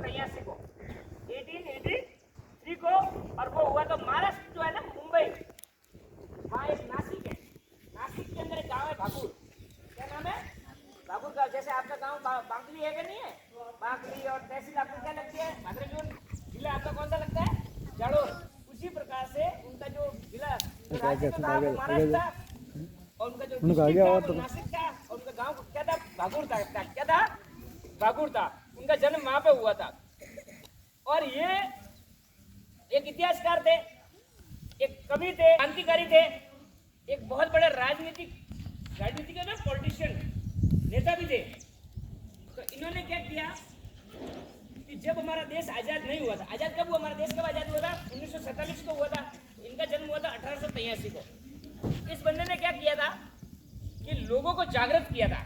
1883 को, 1883 को। और वो हुआ तो महाराष्ट्र जो है ना, मुंबई, वहाँ एक नासिक है, नासिक के अंदर एक गाँव है भागुर। क्या नाम है? भागुर गाँव। जैसे आपका गाँव बांकली है कि नहीं है? बांकली और तहसील आपको क्या लगती है? भाद्रजून। जिला आपका कौन सा लगता है? जालोर। उसी प्रकार से उनका जो जिला राज्य तो था वो महाराष्ट्र था, और उनका जो डिस्ट्रिक्ट था वो नासिक था, और उनका गांव क्या था? भागुर था। क्या था? भागुर था। उनका जन्म वहां पे हुआ था। और ये एक इतिहासकार थे, एक कवि थे, क्रांतिकारी थे, एक बहुत बड़े राजनीतिक ना पॉलिटिशियन, नेता भी थे। तो इन्होंने क्या किया कि जब हमारा देश आजाद नहीं हुआ था, आजाद कब हुआ? हमारा देश कब आजाद हुआ था? 1947 को हुआ था। इनका जन्म हुआ था 1883 को। इस बंदे ने क्या किया था कि लोगों को जागृत किया था,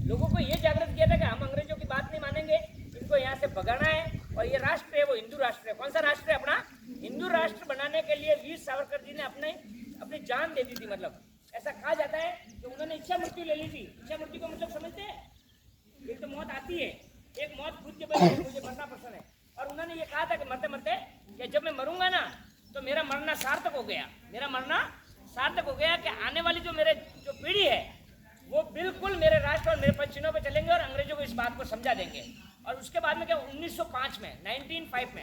लोगों को ये जागृत किया था कि हम अंग्रेजों की बात नहीं मानेंगे, इनको यहाँ से भगाना है। और ये राष्ट्र है वो हिंदू राष्ट्र है। कौन सा राष्ट्र है? अपना हिंदू राष्ट्र बनाने के लिए वीर सावरकर जी ने अपनी जान दे दी थी। मतलब ऐसा कहा जाता है कि उन्होंने इच्छा मृत्यु ले ली थी। इच्छा मृत्यु का मतलब समझते हैं? एक तो मौत आती है, एक मौत खुद के बदले मुझे मरना पसंद है। और उन्होंने ये कहा था कि मरते मरते कि जब मैं मरूंगा ना तो मेरा मरना सार्थक हो गया, मेरा मरना सार्थक हो गया, कि आने वाली जो मेरे जो पीढ़ी है वो बिल्कुल मेरे राष्ट्र और मेरे पश्चिमों पे चलेंगे और अंग्रेजों को इस बात को समझा देंगे। और उसके बाद में क्या, 1905 में 1905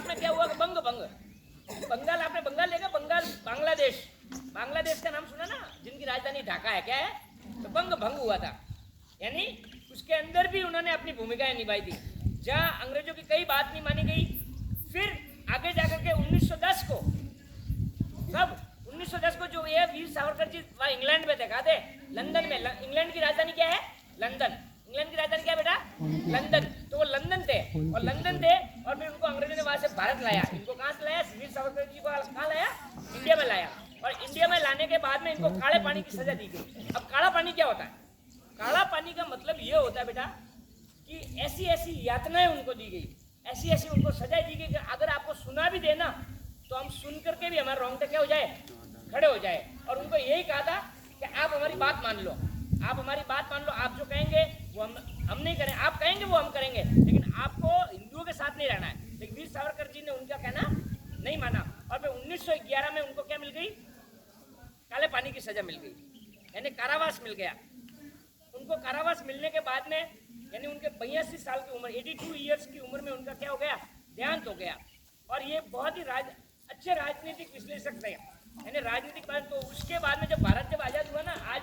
में क्या हुआ? बंगाल, आपने बंगाल लेगा, बांग्लादेश, बांग्लादेश का नाम सुना ना, जिनकी राजधानी ढाका है। क्या है? तो भंग हुआ था। यानी उसके अंदर भी उन्होंने अपनी भूमिकाएं निभाई थी, जहां अंग्रेजों की कई बात नहीं मानी गई। फिर आगे जाकर के 1910 को, कब? 1910 को जो ये वीर सावरकर जी वहाँ इंग्लैंड में थे, कहा थे? लंदन में। इंग्लैंड की राजधानी क्या है? लंदन। इंग्लैंड की राजधानी क्या बेटा? लंदन। तो वो लंदन थे, और फिर उनको अंग्रेजों ने वहां से भारत लाया। इनको कहाँ से लाया? वीर सावरकर जी को कहाँ लाया? इंडिया में लाया। और इंडिया में लाने के बाद में इनको काले पानी की सजा दी गई। अब काला पानी क्या होता है? काला पानी का मतलब ये होता है बेटा कि ऐसी ऐसी यातनाएं उनको दी गई, ऐसी ऐसी उनको सजाएं दी गई कि अगर आपको सुना भी देना तो हम सुन करके भी हमारे रोंगटे क्या हो जाए? खड़े हो जाए। और उनको यही कहा था कि आप हमारी बात मान लो, आप हमारी बात मान लो, आप जो कहेंगे वो हम नहीं करें, आप कहेंगे वो हम करेंगे, लेकिन आपको हिंदुओं के साथ नहीं रहना है। लेकिन वीर सावरकर जी ने उनका कहना नहीं माना। और फिर 1911 में उनको क्या मिल गई? काले पानी की सजा मिल गई, यानी कारावास मिल गया। उनको कारावास मिलने के बाद में यानी उनके 82 साल की उम्र, 82 ईयर्स की उम्र में उनका क्या हो गया? देहांत हो गया। और ये बहुत ही अच्छे राजनीतिक विश्लेषक थे, यानी राजनीतिक बात। तो उसके बाद में जब भारत जब आजाद हुआ ना, आज